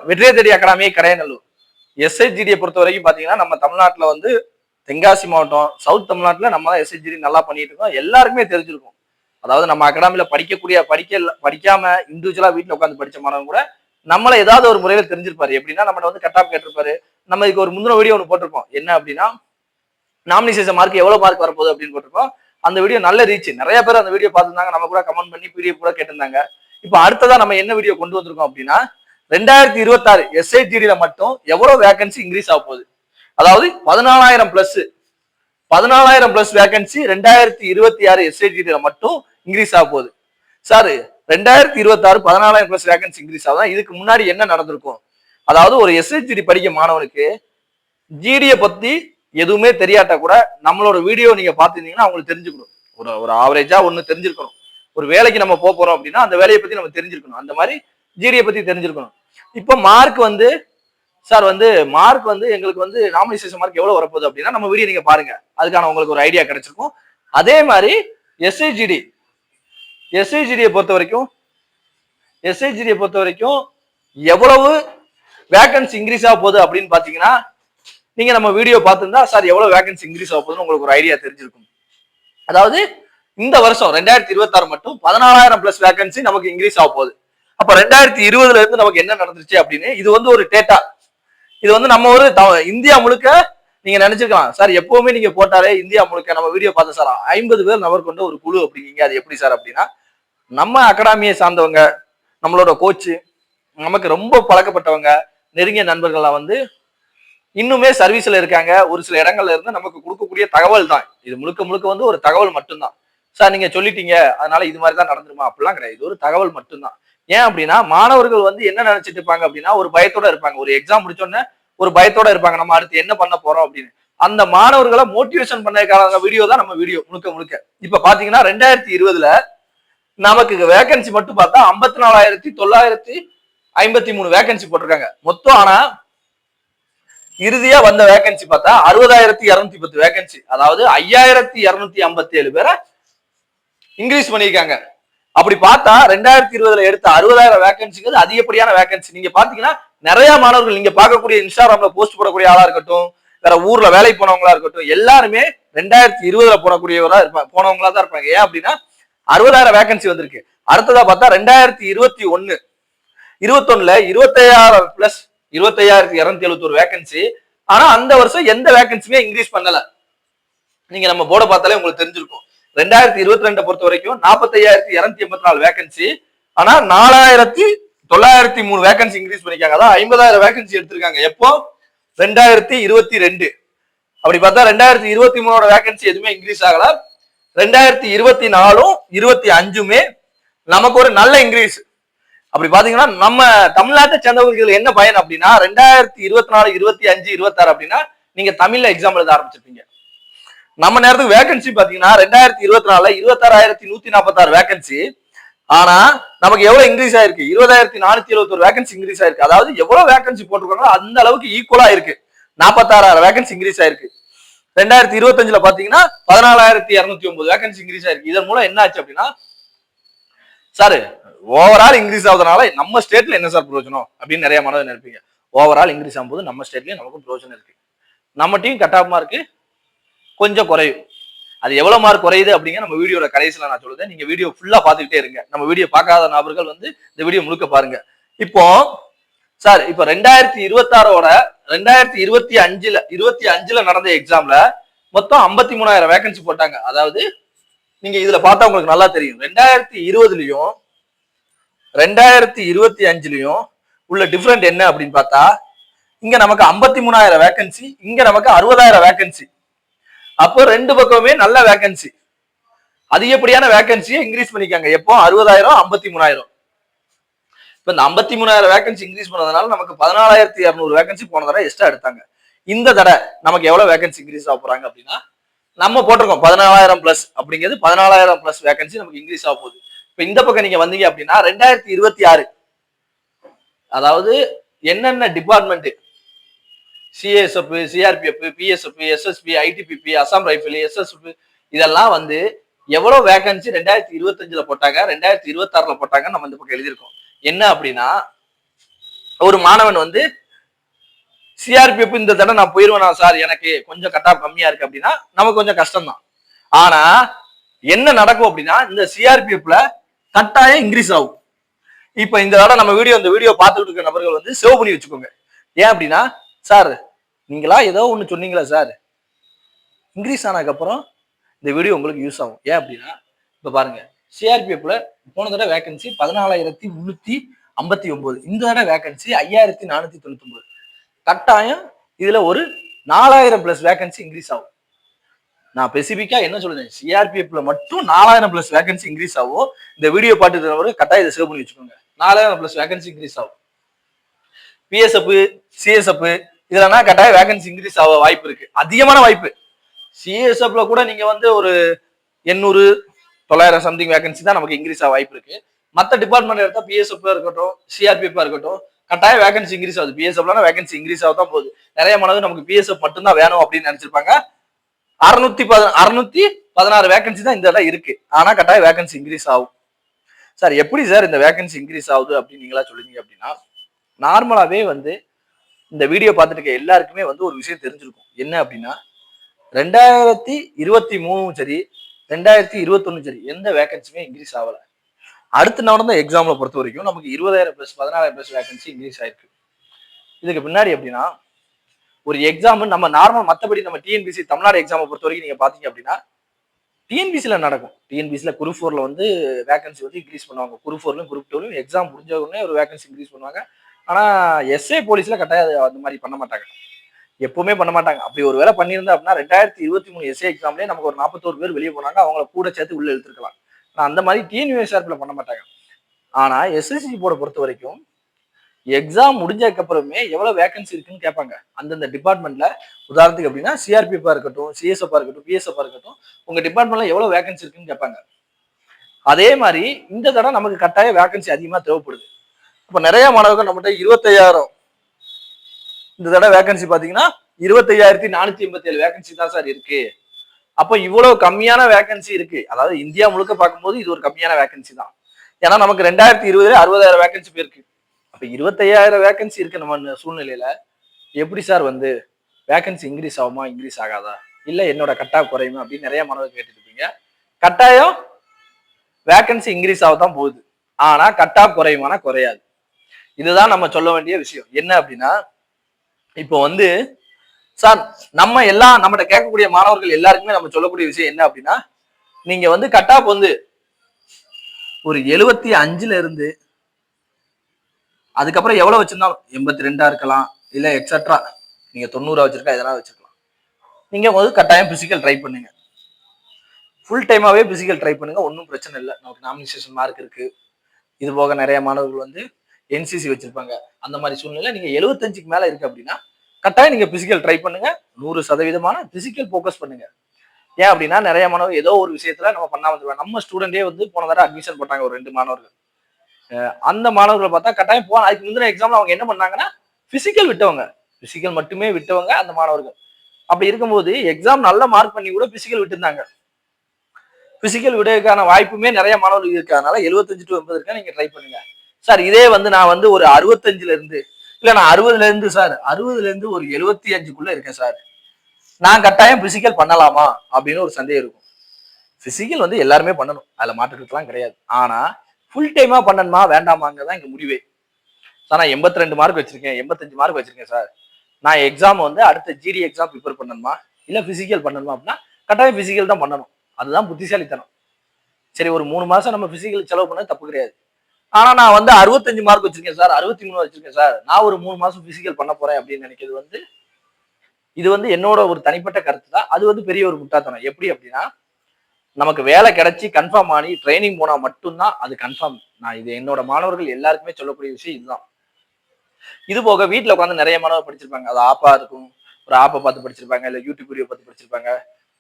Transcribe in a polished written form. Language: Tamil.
வெற்றியை தேடி அகாடமி கடையநல்லூர். எஸ்ஐஜிடியை பொறுத்த வரைக்கும் பாத்தீங்கன்னா நம்ம தமிழ்நாட்டுல வந்து தென்காசி மாவட்டம் சவுத் தமிழ்நாட்டுல நம்ம தான் எஸ்ஐஜிடி நல்லா பண்ணிட்டு இருக்கோம். எல்லாருக்குமே தெரிஞ்சிருக்கும். அதாவது நம்ம அகாடமில படிக்காம இண்டிவிஜுவலா வீட்டுல உட்காந்து படிச்ச மாணவன் கூட நம்மள ஏதாவது ஒரு முறையில தெரிஞ்சிருப்பாரு. எப்படின்னா நம்ம வந்து கட்டாப் கேட்டிருப்பாரு. நம்ம இதுக்கு ஒரு முந்தின வீடியோ ஒன்று போட்டிருப்போம். என்ன அப்படின்னா நாமினேஷன் மார்க் எவ்வளவு மார்க் வரப்போகுது அப்படின்னு போட்டிருப்போம். அந்த வீடியோ நல்ல ரீச். நிறைய பேர் அந்த வீடியோ பார்த்துருந்தாங்க. நம்ம கூட கமெண்ட் பண்ணி பிடிஎஃப் கூட கேட்டிருந்தாங்க. இப்ப அடுத்ததா நம்ம என்ன வீடியோ கொண்டு வந்திருக்கோம் அப்படின்னா 2026 எஸ்ஐடில மட்டும் எவ்வளவு வேகன்சி இன்க்ரீஸ் ஆக போகுது. அதாவது 14,000 பிளஸ் வேகன்சி 2026 எஸ்ஐடில மட்டும் இன்க்ரீஸ் ஆக போகுது. சார் 2026 14,000 பிளஸ் வேகன்சி இன்க்ரீஸ் ஆகுதான். இதுக்கு முன்னாடி என்ன நடந்திருக்கும்? அதாவது ஒரு எஸ்ஐடி படிக்க மாணவனுக்கு ஜிடியை பத்தி எதுவுமே தெரியாட்டா கூட நம்மளோட வீடியோ நீங்க பாத்துருந்தீங்கன்னா அவங்களுக்கு தெரிஞ்சுக்கணும். ஒரு ஆவரேஜா ஒண்ணு தெரிஞ்சிருக்கணும். ஒரு வேலைக்கு நம்ம போறோம் அப்படின்னா அந்த வேலையை பத்தி நம்ம தெரிஞ்சிருக்கணும். அந்த மாதிரி ஜிடியை பத்தி தெரிஞ்சிருக்கணும். இப்ப மார்க் வந்து சார் மார்க் எங்களுக்கு நாமினேஷன் மார்க் எவ்வளவு வரப்போகுது அப்படின்னா நம்ம வீடியோ நீங்க பாருங்க. அதுக்கான உங்களுக்கு ஒரு ஐடியா கிடைச்சிருக்கும். அதே மாதிரி எஸ்ஐஜிடியை பொறுத்த வரைக்கும் எவ்வளவு வேகன்சி இன்க்ரீஸ் ஆக போகுது அப்படின்னு பாத்தீங்கன்னா நீங்க நம்ம வீடியோ பார்த்திருந்தா சார் எவ்வளவு வேகன்சி இன்க்ரீஸ் ஆக போகுதுன்னு உங்களுக்கு ஒரு ஐடியா தெரிஞ்சிருக்கும். அதாவது இந்த வருஷம் 2026 மட்டும் 14,000 பிளஸ் வேகன்சி நமக்கு இன்க்ரீஸ் ஆக போகுது. அப்ப 2020 இருந்து நமக்கு என்ன நடந்துருச்சு அப்படின்னு இது ஒரு டேட்டா. இது நம்ம ஒரு இந்தியா முழுக்க நீங்க நினைச்சுக்கலாம் சார் எப்பவுமே நீங்க போட்டாலே இந்தியா முழுக்க நம்ம வீடியோ பார்த்த சார் 50 பேர் நபர் கொண்ட ஒரு குழு அப்படிங்க. அது எப்படி சார் அப்படின்னா நம்ம அகாடமியை சார்ந்தவங்க, நம்மளோட கோச்சு, நமக்கு ரொம்ப பழக்கப்பட்டவங்க, நெருங்கிய நண்பர்கள்லாம் இன்னுமே சர்வீஸ்ல இருக்காங்க. ஒரு சில இடங்கள்ல இருந்து நமக்கு கொடுக்கக்கூடிய தகவல் தான் இது. முழுக்க ஒரு தகவல் மட்டும்தான். சார் நீங்க சொல்லிட்டீங்க அதனால இது மாதிரி தான் நடந்துருமா அப்படிலாம் கிடையாது. இது ஒரு தகவல் மட்டும்தான். ஏன் அப்படின்னா மாணவர்கள் என்ன நினைச்சிட்டு இருப்பாங்க அப்படின்னா ஒரு பயத்தோட இருப்பாங்க. ஒரு எக்ஸாம் முடிச்சோடனே ஒரு பயத்தோட இருப்பாங்க. நம்ம அடுத்து என்ன பண்ண போறோம் அப்படின்னு. அந்த மாணவர்களை மோட்டிவேஷன் பண்ணதுக்கான வீடியோ தான் நம்ம வீடியோ முழுக்க. இப்ப பாத்தீங்கன்னா 2020 நமக்கு வேகன்சி மட்டும் பார்த்தா 54,953 வேகன்சி போட்டிருக்காங்க மொத்தம். ஆனா இறுதியா வந்த வேகன்சி பார்த்தா 60,210 வேகன்சி. அதாவது 5,257 பேரை இன்க்ரீஸ் பண்ணியிருக்காங்க. அப்படி பார்த்தா 2020 எடுத்த 60,000 வேகன்சிக்கு அதிகப்படியான வேகன்சி. நீங்க பாத்தீங்கன்னா நிறைய மாணவர்கள் நீங்க பார்க்கக்கூடிய இன்ஸ்டாகிராம்ல போஸ்ட் போடக்கூடிய ஆளா இருக்கட்டும், வேற ஊர்ல வேலைக்கு போனவங்களா இருக்கட்டும், எல்லாருமே 2020 போனவங்களா தான் இருப்பாங்க. ஏன் அப்படின்னா 60,000 வேகன்சி வந்திருக்கு. அடுத்ததா பார்த்தா 2021 26,000 பிளஸ் 25,271 வேகன்சி. ஆனா அந்த வருஷம் எந்த வேகன்சியுமே இன்க்ரீஸ் பண்ணல. நீங்க நம்ம போர்டை பார்த்தாலே உங்களுக்கு தெரிஞ்சிருக்கும். 2022 பொறுத்த வரைக்கும் 45,284 வேகன்சி. ஆனா 4,903 வேகன்சி இன்க்ரீஸ் பண்ணிருக்காங்க. அதான் 50,000 வேகன்சி எடுத்திருக்காங்க. எப்போ 2022. அப்படி பார்த்தா 2023 வேகன்சி எதுவுமே இன்க்ரீஸ் ஆகல. 2024 25மே நமக்கு ஒரு நல்ல இன்க்ரீஸ். அப்படி பாத்தீங்கன்னா நம்ம தமிழ்நாட்டை சேர்ந்தவர்கள் என்ன பயன் அப்படின்னா 2024 25 26 அப்படின்னா நீங்க தமிழ்ல எக்ஸாம் எழுத ஆரம்பிச்சிருப்பீங்க. நம்ம நேரத்துக்கு வேகன்சி பாத்தீங்கன்னா 2024 26,146 வேகன்சி. ஆனா நமக்கு எவ்வளவு இன்க்ரீஸ் ஆயிருக்கு? 20,471 வேகன்சி இன்க்ரீஸ் ஆயிருக்கு. அதாவது எவ்வளவு வேகன்சி போட்டிருக்காங்களோ அந்த அளவுக்கு ஈக்குவலா இருக்கு. 46,000 வேகன்சி இன்க்ரீஸ் ஆயிருக்கு. 2025 பாத்தீங்கன்னா 14,209 வேகன்சி இன்க்ரீஸ் ஆயிருக்கு. இதன் மூலம் என்ன ஆச்சு அப்படின்னா சார் ஓவரால் இன்க்ரீஸ் ஆகுதுனால நம்ம ஸ்டேட்ல என்ன சார் பிரயோஜனம் அப்படின்னு நிறைய மாணவர் நினைப்பீங்க. ஓவரால் இன்க்ரீஸ் ஆகும்போது நம்ம ஸ்டேட்லயும் நமக்கு பிரயோஜனம் இருக்கு. நம்ம டீம் கட் ஆஃப் மார்க் கொஞ்சம் குறையும். அது எவ்வளவு மார்க் குறையுது அப்படிங்க நம்ம வீடியோட கடைசியில நான் சொல்லுதேன். நீங்க வீடியோ ஃபுல்லா பார்த்துக்கிட்டே இருங்க. நம்ம வீடியோ பார்க்காத நபர்கள் இந்த வீடியோ முழுக்க பாருங்க. இப்போ சார் இப்ப 2026ஓட 2025ல நடந்த எக்ஸாம்ல மொத்தம் 53,000 வேகன்சி போட்டாங்க. அதாவது நீங்க இதுல பார்த்தா உங்களுக்கு நல்லா தெரியும். 2020லயும் 2025லயும் உள்ள டிஃபரெண்ட் என்ன அப்படின்னு பார்த்தா இங்க நமக்கு 53,000 வேகன்சி, இங்க நமக்கு 60,000 வேகன்சி. அப்போ ரெண்டு பக்கமே நல்ல வேகன்சி, அதிகப்படியான வேகன்சியை இன்க்ரீஸ் பண்ணிக்காங்க. எப்போ 60,000 53,000. இப்ப இந்த 53,000 வேகன்சி இன்க்ரீஸ் பண்ணதுனால நமக்கு 14,200 வேகன்சி போன தடவை எக்ஸ்ட்ரா எடுத்தாங்க. இந்த தடவை நமக்கு எவ்வளவு வேகன்சி இன்க்ரீஸ் ஆக போறாங்க அப்படின்னா நம்ம போட்டிருக்கோம் 14,000 பிளஸ் அப்படிங்கிறது 14,000 பிளஸ் வேகன்சி நமக்கு இன்க்ரீஸ் ஆக போகுது. இப்ப இந்த பக்கம் நீங்க வந்தீங்க அப்படின்னா 2026 அதாவது என்னென்ன department CSF, CRPF, BSF, SSB, ITBP, Assam rifle, SSF இதெல்லாம் எவ்வளவு வேகன்சி 2025ல போட்டாங்க, 2026ல போட்டாங்க நம்ம இந்த பக்கம் எழுதியிருக்கோம். என்ன அப்படின்னா ஒரு மாணவன் வந்து சிஆர்பிஎஃப் இந்த தடவை நான் போயிருவேனா சார், எனக்கு கொஞ்சம் கட் ஆஃப் கம்மியா இருக்கு அப்படின்னா நமக்கு கொஞ்சம் கஷ்டம் தான். ஆனா என்ன நடக்கும் அப்படின்னா இந்த சிஆர்பிஎஃப்ல கட்டாயம் இன்க்ரீஸ் ஆகும். இப்ப இந்த தடவை நம்ம இந்த வீடியோ பார்த்துட்டு இருக்க நபர்கள் வந்து சேவ் பண்ணி வச்சுக்கோங்க. ஏன் அப்படின்னா சார் நீங்களா ஏதோ ஒண்ணு சொன்னீங்களா சார், இன்க்ரீஸ் ஆனதுக்கு அப்புறம் இந்த வீடியோ உங்களுக்கு யூஸ் ஆகும். ஏன் அப்படின்னா இப்ப பாருங்க, சிஆர்பிஎஃப்ல போன தடவை வேகன்சி 14,359, இந்த தடவை வேகன்சி 5,499. கட்டாயம் இதுல ஒரு 4,000 பிளஸ் வேகன்சி இன்க்ரீஸ் ஆகும். நான் ஸ்பெசிபிக்கா என்ன சொல்றேன், சிஆர்பிஎஃப்ல மட்டும் 4,000 பிளஸ் வேகன்சி இன்க்ரீஸ் ஆகும். இந்த வீடியோ பார்த்துட்டு கட்டாயம் இதை சேவ் பண்ணி வச்சுக்கோங்க. 4,000 பிளஸ் வேகன்சி இன்க்ரீஸ் ஆகும். பிஎஸ்எஃப், சிஎஸ்எஃப் இதெல்லாம் கட்டாயம் வேகன்சி இன்க்ரீஸ் ஆக வாய்ப்பு இருக்கு, அதிகமான வாய்ப்பு. சிஎஸ்எஃப்ல கூட நீங்க வந்து ஒரு 800 900 சம்திங் வேகன்சி தான் நமக்கு இன்க்ரீஸ் ஆக வாய்ப்பு இருக்கு. மற்ற டிபார்ட்மெண்ட் எடுத்தா பிஎஸ்எஃப் இருக்கட்டும், சிஆர்பிஎஃப் இருக்கட்டும், கட்டாயம் வேகன்சி இன்க்ரீஸ் ஆகுது. பிஎஸ்எஃப்ல வேகன்சி இன்க்ரீஸ் ஆக தான் போகுது. நிறைய மாணவர்கள் நமக்கு பிஎஸ்எஃப் மட்டும் தான் வேணும் அப்படின்னு நினைச்சிருப்பாங்க. 616 வேகன்சி தான் இந்த இடம் இருக்கு. ஆனா கட்டாயம் வேகன்சி இன்க்ரீஸ் ஆகும். சார் எப்படி சார் இந்த வேகன்சி இன்க்ரீஸ் ஆகுது அப்படின்னு நீங்களா சொல்லுவீங்க அப்படின்னா, நார்மலாவே வந்து இந்த வீடியோ பார்த்துட்டு இருக்க எல்லாருக்குமே வந்து ஒரு விஷயம் தெரிஞ்சிருக்கும். என்ன அப்படின்னா 2023 சரி 2021 சரி எந்த வேகன்சியுமே இன்க்ரீஸ் ஆகல. அடுத்து நடந்த எக்ஸாம்ல பொறுத்த வரைக்கும் நமக்கு 20,000 பிளஸ் 14,000 பிளஸ் வேகன்சி இன்க்ரீஸ் ஆயிருக்கு. இதுக்கு பின்னாடி எப்படின்னா ஒரு எக்ஸாம் நம்ம நார்மல் மற்றபடி நம்ம டிஎன்பிசி தமிழ்நாடு எக்ஸாமை பொறுத்த வரைக்கும் நீங்க பாத்தீங்க அப்படின்னா டிஎன்பிசில நடக்கும். டிஎன்பிசில குரூப் 4ல வந்து வேகன்சி வந்து இன்க்ரீஸ் பண்ணுவாங்க. குரூப் 4லும் குரூப் 2லும் எக்ஸாம் முடிஞ்ச உடனே ஒரு வேகன்சி இன்க்ரீஸ் பண்ணுவாங்க. ஆனா எஸ்ஏ போலீஸ்ல கட்டாயம் அந்த மாதிரி பண்ண மாட்டாங்க, எப்பவுமே பண்ண மாட்டாங்க. அப்படி ஒரு வேலை பண்ணியிருந்தா அப்படின்னா 2023 எஸ்ஏ எக்ஸாம்லேயே நமக்கு ஒரு 41 பேர் வெளியே போனாங்க, அவங்கள கூட சேர்த்து உள்ள எடுத்துருக்கலாம். ஆனா அந்த மாதிரி டிஎன்யூஎஸ்ஆர்பில பண்ண மாட்டாங்க. ஆனா எஸ்எஸ்சி போர்டை பொறுத்த வரைக்கும் எக்ஸாம் முடிஞ்சதுக்கு அப்புறமே எவ்வளவு வேகன்சி இருக்குன்னு கேட்பாங்க அந்தந்த டிபார்ட்மெண்ட்ல. உதாரணத்துக்கு அப்படின்னா சிஆர்பிஎஃப் இருக்கட்டும், சிஎஸ்எஃப் இருக்கட்டும், பிஎஸ்எஃப் இருக்கட்டும், உங்க டிபார்ட்மெண்ட்ல எவ்வளவு வேகன்சி இருக்குன்னு கேட்பாங்க. அதே மாதிரி இந்த தடவை நமக்கு கட்டாய வேகன்சி அதிகமா தேவைப்படுது. இப்ப நிறைய மாணவர்கள் நம்மகிட்ட 25,000 இந்த தடவை வேகன்சி பாத்தீங்கன்னா 25,487 வேகன்சி தான் சார் இருக்கு. அப்போ இவ்வளவு கம்மியான வேகன்சி இருக்கு. அதாவது இந்தியா முழுக்க பார்க்கும்போது இது ஒரு கம்மியான வேகன்சி தான். ஏன்னா நமக்கு 2020 60,000 வேகன்சி போயிருக்கு. அப்ப 25,000 வேகன்சி இருக்கு நம்ம சூழ்நிலையில எப்படி சார் வந்து வேகன்சி இன்க்ரீஸ் ஆகுமா, இன்க்ரீஸ் ஆகாதா, இல்ல என்னோட கட்டா குறையுமா அப்படின்னு நிறைய மாணவர்கள் கேட்டுட்டு இருப்பீங்க. கட்டாயம் வேகன்சி இன்க்ரீஸ் ஆகத்தான் போகுது. ஆனா கட்டா குறையுமானா குறையாது. இதுதான் நம்ம சொல்ல வேண்டிய விஷயம். என்ன அப்படின்னா இப்போ வந்து சார் நம்ம எல்லாம் நம்மகிட்ட கேட்கக்கூடிய மாணவர்கள் எல்லாருக்குமே நம்ம சொல்லக்கூடிய விஷயம் என்ன அப்படின்னா, நீங்க வந்து கட் ஆஃப் வந்து ஒரு 75ல இருந்து அதுக்கப்புறம் எவ்வளவு வச்சிருந்தாலும் 82 இருக்கலாம், இல்ல எக்ஸட்ரா நீங்க 90 வச்சிருக்கா எதனா வச்சிருக்கலாம். நீங்க வந்து கட்டாயம் பிசிக்கல் ட்ரை பண்ணுங்க, ஃபுல் டைமாவே பிசிக்கல் ட்ரை பண்ணுங்க, ஒன்றும் பிரச்சனை இல்லை. நமக்கு நாமினேஷன் மார்க் இருக்கு. இது போக நிறைய மாணவர்கள் வந்து என்சிசி வச்சிருப்பாங்க. அந்த மாதிரி சூழ்நிலை நீங்க 75க்கு மேல இருக்கு அப்படின்னா கட்டாயம் நீங்க பிசிக்கல் ட்ரை பண்ணுங்க. 100% பிசிக்கல் போக்கஸ் பண்ணுங்க. ஏன் அப்படின்னா நிறைய மாணவர்கள் ஏதோ ஒரு விஷயத்துல நம்ம பண்ணாம வந்துருவாங்க. நம்ம ஸ்டூடெண்டே வந்து போன தடவை அட்மிஷன் போட்டாங்க ஒரு 2 மாணவர்கள். அந்த மாணவர்களை பார்த்தா கட்டாயம் போன அதுக்கு முந்தின எக்ஸாம்ல அவங்க என்ன பண்ணாங்கன்னா பிசிக்கல் விட்டவங்க, பிசிக்கல் மட்டுமே விட்டவங்க அந்த மாணவர்கள். அப்படி இருக்கும்போது எக்ஸாம் நல்ல மார்க் பண்ணி கூட பிசிக்கல் விட்டுருந்தாங்க. பிசிக்கல் விடுறதுக்கான வாய்ப்புமே நிறைய மாணவர்கள் இருக்கிறதுனால 75 to 80 இருக்கா நீங்க ட்ரை பண்ணுங்க. சார் இதே வந்து நான் வந்து ஒரு 65ல இருந்து இல்ல நான் 60ல இருந்து சார் 60ல இருந்து ஒரு 75க்குள்ள இருக்கேன் சார், நான் கட்டாயம் பிசிக்கல் பண்ணலாமா அப்படின்னு ஒரு சந்தேகம் இருக்கும். பிசிக்கல் வந்து எல்லாருமே பண்ணணும், அதுல மாற்றுக்கலாம் கிடையாது. ஆனா ஃபுல் டைமா பண்ணணுமா வேண்டாமாங்கதான் இங்க முடிவே. சார் நான் 82 மார்க் வச்சிருக்கேன், 85 மார்க் வச்சிருக்கேன் சார், நான் எக்ஸாம் வந்து அடுத்த ஜிடி எக்ஸாம் ப்ரிப்பேர் பண்ணணுமா இல்ல பிசிக்கல் பண்ணணுமா அப்படின்னா கட்டாயம் பிசிக்கல் தான் பண்ணணும். அதுதான் புத்திசாலித்தனம். சரி ஒரு 3 மாசம் நம்ம பிசிக்கல் செலவு பண்ண தப்பு கிடையாது. ஆனா நான் வந்து 65 மார்க் வச்சிருக்கேன் சார், 63 வச்சிருக்கேன் சார், நான் ஒரு 3 மாசம் பிசிக்கல் பண்ண போறேன் அப்படின்னு நினைக்கிறது வந்து இது வந்து என்னோட ஒரு தனிப்பட்ட கருத்து தான். அது வந்து பெரிய ஒரு முட்டாத்தனம். எப்படி அப்படின்னா நமக்கு வேலை கிடைச்சி கன்ஃபார்ம் ஆனி ட்ரைனிங் போனா மட்டும்தான் அது கன்ஃபார்ம். நான் இது என்னோட மாணவர்கள் எல்லாருக்குமே சொல்லக்கூடிய விஷயம் இதுதான். இது போக வீட்டுல உட்காந்து நிறைய மாணவர் படிச்சிருப்பாங்க. அது ஆப்பா இருக்கும், ஒரு ஆப்பை பார்த்து படிச்சிருப்பாங்க, இல்ல யூடியூப் வீடியோ பார்த்து படிச்சிருப்பாங்க,